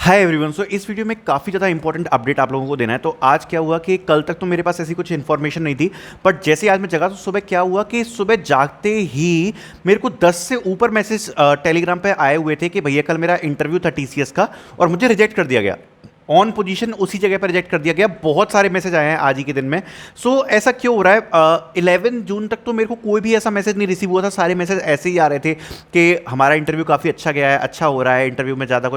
Hi everyone. सो इस video में काफ़ी ज़्यादा इंपॉर्टेंट अपडेट आप लोगों को देना है। तो आज क्या हुआ कि कल तक तो मेरे पास ऐसी कुछ इन्फॉर्मेशन नहीं थी, बट जैसे आज मैं जगा तो सुबह क्या हुआ कि सुबह जागते ही मेरे को 10 से ऊपर मैसेज टेलीग्राम पे आए हुए थे कि भैया कल मेरा इंटरव्यू था टीसीएस का और मुझे रिजेक्ट कर दिया गया। ऑन पोजीशन उसी जगह पर रिजेक्ट कर दिया गया। बहुत सारे मैसेज आए हैं आज ही के दिन में। सो ऐसा क्यों हो रहा है? 11 जून तक तो मेरे को कोई भी ऐसा मैसेज नहीं रिसीव हुआ था। सारे मैसेज ऐसे ही आ रहे थे कि हमारा इंटरव्यू काफ़ी अच्छा गया है, अच्छा हो रहा है, इंटरव्यू में ज़्यादा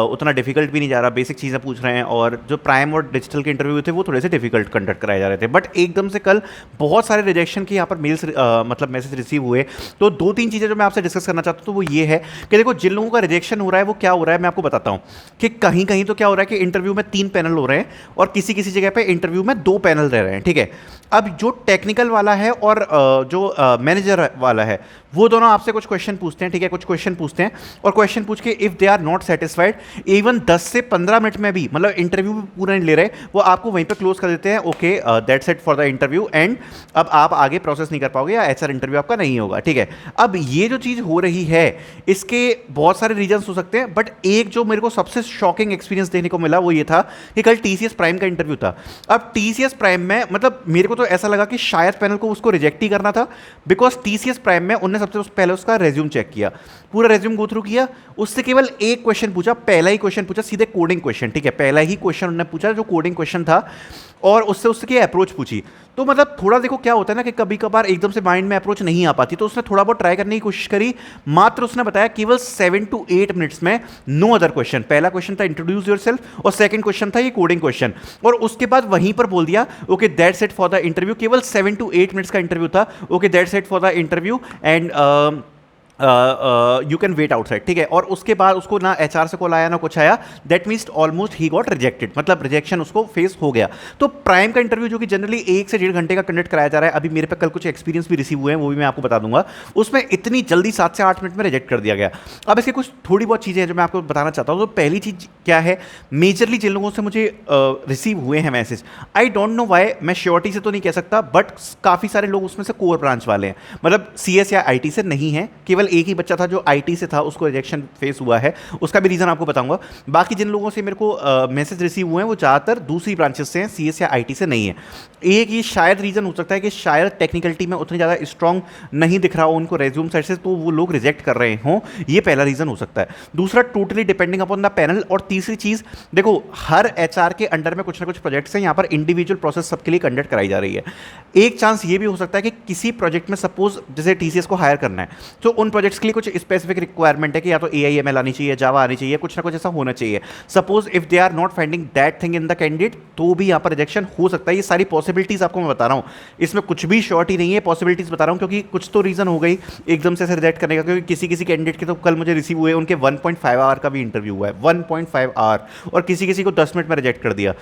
उतना डिफिकल्ट भी नहीं जा रहा, बेसिक चीज़ें पूछ रहे हैं। और जो प्राइम और डिजिटल के इंटरव्यू थे वो थोड़े से डिफिकल्ट कंडक्ट कराए जा रहे थे। बट एकदम से कल बहुत सारे रिजेक्शन के यहाँ पर मेल्स मतलब मैसेज रिसीव हुए। तो दो तीन चीज़ें जो मैं आपसे डिस्कस करना चाहता हूँ तो वो ये है कि देखो, जिन लोगों का रिजेक्शन हो रहा है वो क्या हो रहा है मैं आपको बताता हूँ। कि कहीं कहीं तो क्या हो रहा है कि इंटरव्यू में 3 पैनल हो रहे हैं और किसी किसी जगह पे इंटरव्यू में 2 पैनल रह रहे हैं। ठीक है, अब जो टेक्निकल वाला है और जो मैनेजर वाला है वो दोनों आपसे कुछ क्वेश्चन पूछते हैं। ठीक है, कुछ क्वेश्चन पूछते हैं और क्वेश्चन पूछ के if they are not satisfied, even 10 से 15 मिनट में भी, मतलब इंटरव्यू भी पूरा नहीं ले रहे, वो आपको वहीं पे क्लोज कर देते हैं। Okay, that's it for the interview and अब आप आगे प्रोसेस नहीं कर पाओगे या एचआर इंटरव्यू आपका नहीं होगा। ठीक है, अब ये जो चीज़ हो रही है इसके बहुत सारे रीजंस हो सकते हैं, बट एक जो मेरे को सबसे शॉकिंग एक्सपीरियंस देखने को मिला वो ये था कि कल टीसीएस प्राइम का इंटरव्यू था। अब टीसीएस प्राइम में मतलब मेरे को तो ऐसा लगा कि शायद पैनल को उसको रिजेक्ट ही करना था, बिकॉज टीसीएस प्राइम में उन्होंने सबसे पहले उसका रेज्यूम चेक किया, पूरा रेज्यूम गो थ्रू किया, उससे केवल एक क्वेश्चन पूछा, पहला ही क्वेश्चन पूछा, सीधे कोडिंग क्वेश्चन। ठीक है, पहला ही क्वेश्चन उन्होंने पूछा जो कोडिंग क्वेश्चन था और उससे उसकी अप्रोच पूछी। तो मतलब थोड़ा देखो क्या होता है ना कि कभी कभार एकदम से माइंड में अप्रोच नहीं आ पाती, तो उसने थोड़ा बहुत ट्राई करने की कोशिश करी। मात्र उसने बताया केवल 7 to 8 मिनट्स में नो अदर क्वेश्चन। पहला क्वेश्चन था इंट्रोड्यूस योरसेल्फ और सेकंड क्वेश्चन था ये कोडिंग क्वेश्चन, और उसके बाद वहीं पर बोल दिया okay that's it for the interview. केवल 7 to 8 मिनट्स का इंटरव्यू था। Okay that's it for the interview and you can wait outside. ठीक है, और उसके बाद उसको ना एचआर से कॉल आया ना कुछ आया। That means almost he got rejected, मतलब रिजेक्शन उसको फेस हो गया। तो प्राइम का इंटरव्यू जो कि जनरली 1 से 1.5 घंटे का कंडक्ट कराया जा रहा है, अभी मेरे पे कल कुछ एक्सपीरियंस भी रिसीव हुए हैं, वो भी मैं आपको बता दूंगा, उसमें इतनी जल्दी 7 से 8 मिनट में रिजेक्ट कर दिया गया। अब इसके कुछ थोड़ी बहुत चीज़ें हैं जो मैं आपको बताना चाहता हूँ। तो पहली चीज़ क्या है, मेजरली जिन लोगों से मुझे रिसीव हुए हैं message, I don't know why, मैं श्योरिटी से तो नहीं कह सकता, बट काफ़ी सारे लोग उसमें से कोर ब्रांच वाले हैं, मतलब सीएस या आईटी से नहीं है। केवल एक ही बच्चा था जो आईटी से था, उसको रिजेक्शन फेस हुआ है, उसका भी रीजन आपको बताऊंगा। बाकी जिन लोगों से मेरे को मैसेज रिसीव हुए हैं वो ज़्यादातर दूसरी ब्रांचेस से हैं, सीएस या आईटी से नहीं है। एक ये शायद रीजन हो सकता है कि शायद टेक्निकलिटी में उतनी ज़्यादा स्ट्रांग नहीं दिख रहा हो उनको रेज्यूम साइड से, तो वो लोग रिजेक्ट कर रहे हों, ये पहला रीजन हो सकता है। दूसरा, totally depending upon the panel. और तीसरी चीज़, देखो हर एचआर के अंडर में कुछ ना कुछ प्रोजेक्ट्स हैं, यहाँ पर इंडिविजुअल प्रोसेस सबके लिए कंडक्ट कराई जा रही है। एक चांस ये भी हो सकता है कि किसी प्रोजेक्ट में सपोज जैसे टीसीएस को हायर करना है, तो उन प्रोजेक्ट्स के लिए कुछ स्पेसिफिक रिक्वायरमेंट है कि या तो एआईएमएल आनी चाहिए, जावा आनी चाहिए, कुछ ना कुछ ऐसा होना चाहिए। Suppose if they are not finding that thing in the candidate, तो भी यहाँ पर रिजेक्शन हो सकता है। ये सारी पॉसिबिलिटीज आपको मैं बता रहा हूँ, इसमें कुछ भी श्योरिटी नहीं है, पॉसिबिलिटीज बता रहा हूँ, क्योंकि कुछ तो रीजन हो गई एकदम से रिजेक्ट करने का। क्योंकि किसी किसी कैंडिडेट के तो कल मुझे रिसीव हुए, उनके 1.5 आवर का भी इंटरव्यू हुआ है, 1.5 आवर, और किसी किसी को 10 मिनट में रिजेक्ट कर दिया।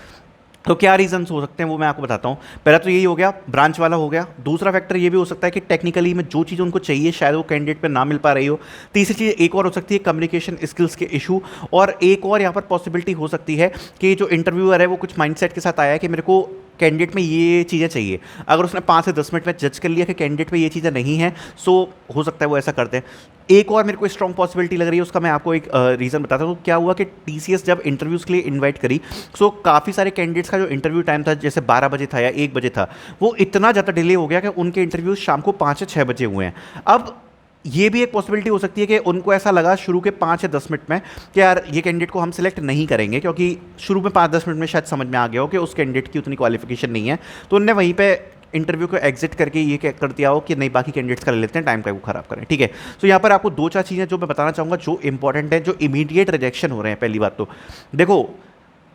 तो क्या रीजंस हो सकते हैं वो मैं आपको बताता हूँ। पहला तो यही हो गया, ब्रांच वाला हो गया। दूसरा फैक्टर ये भी हो सकता है कि टेक्निकली में जो चीज़ उनको चाहिए शायद वो कैंडिडेट पे ना मिल पा रही हो। तीसरी चीज़ एक और हो सकती है, कम्युनिकेशन स्किल्स के इशू। और एक और यहाँ पर पॉसिबिलिटी हो सकती है कि जो इंटरव्यूअर है वो कुछ माइंडसेट के साथ आया है कि मेरे को कैंडिडेट में ये चीज़ें चाहिए। अगर उसने 5 से 10 मिनट में जज कर लिया कि कैंडिडेट में ये चीज़ें नहीं हैं, सो हो सकता है वो ऐसा करते हैं। एक और मेरे को स्ट्रॉन्ग पॉसिबिलिटी लग रही है, उसका मैं आपको एक रीज़न बताता हूँ। क्या हुआ कि टीसीएस जब इंटरव्यूज़ के लिए इनवाइट करी, सो काफ़ी सारे कैंडिडेट्स का जो इंटरव्यू टाइम था, जैसे 12 बजे था या 1 बजे था, वो इतना ज़्यादा डिले हो गया कि उनके इंटरव्यूज़ शाम को 5 या 6 बजे हुए हैं। अब ये भी एक पॉसिबिलिटी हो सकती है कि उनको ऐसा लगा शुरू के 5 या 10 मिनट में कि यार ये कैंडिडेट को हम सिलेक्ट नहीं करेंगे, क्योंकि शुरू में 5-10 मिनट में शायद समझ में आ गया हो कि उस कैंडिडेट की उतनी क्वालिफिकेशन नहीं है, तो उनने वहीं पे इंटरव्यू को एग्जिट करके ये कर दिया हो कि नहीं बाकी कैंडिडेट्स कर लेते हैं, टाइम का वो खराब करें। ठीक है, तो यहाँ पर आपको 2-4 चीज़ें जो मैं बताना चाहूँगा जो इंपॉर्टेंट है, जो इमीडिएट रिजेक्शन हो रहे हैं। पहली बात तो देखो,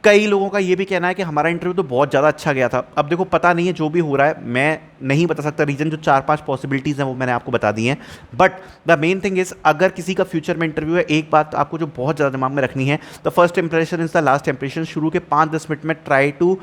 कई लोगों का ये भी कहना है कि हमारा इंटरव्यू तो बहुत ज़्यादा अच्छा गया था। अब देखो पता नहीं है, जो भी हो रहा है मैं नहीं बता सकता रीज़न। जो 4-5 पॉसिबिलिटीज़ हैं वो मैंने आपको बता दी हैं, but the main thing is अगर किसी का फ्यूचर में इंटरव्यू है, एक बात आपको जो बहुत ज़्यादा दिमाग में रखनी है, the first impression is the last impression. शुरू के 5-10 मिनट में ट्राई टू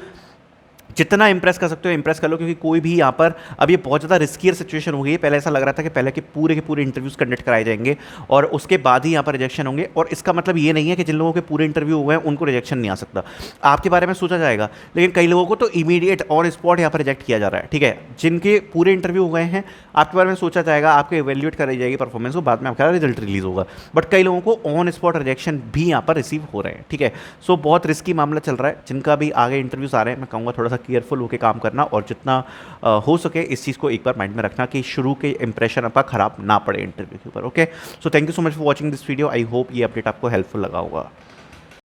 जितना इंप्रेस कर सकते हो इंप्रेस कर लो, क्योंकि कोई भी यहाँ पर अब ये बहुत ज़्यादा रिस्कियर सिचुएशन हो गई है। पहले ऐसा लग रहा था कि पहले के पूरे इंटरव्यूज़ कंडक्ट कराए जाएंगे और उसके बाद ही यहाँ पर रिजेक्शन होंगे, और इसका मतलब ये नहीं है कि जिन लोगों के पूरे इंटरव्यू हुए हैं उनको रिजेक्शन नहीं आ सकता, आपके बारे में सोचा जाएगा। लेकिन कई लोगों को तो इमीडिएट ऑन स्पॉट यहाँ पर रिजेक्ट किया जा रहा है, ठीक है। जिनके पूरे इंटरव्यू हो गए हैं आपके बारे में सोचा जाएगा, आपको इवेल्युएट कराई जाएगी परफॉर्मेंस को, बाद में आपका रिजल्ट रिलीज होगा। बट कई लोगों को ऑन स्पॉट रिजेक्शन भी यहाँ पर रिसीव हो रहे हैं, ठीक है। सो बहुत रिस्की मामला चल रहा है। जिनका भी आगे इंटरव्यूज आ रहे हैं मैं कहूँगा थोड़ा सा केयरफुल होकर काम करना, और जितना हो सके इस चीज़ को एक बार माइंड में रखना कि शुरू के इंप्रेशन आपका खराब ना पड़े इंटरव्यू के ऊपर। Okay, so thank you so much for watching this video. I hope ये अपडेट आपको हेल्पफुल लगा होगा।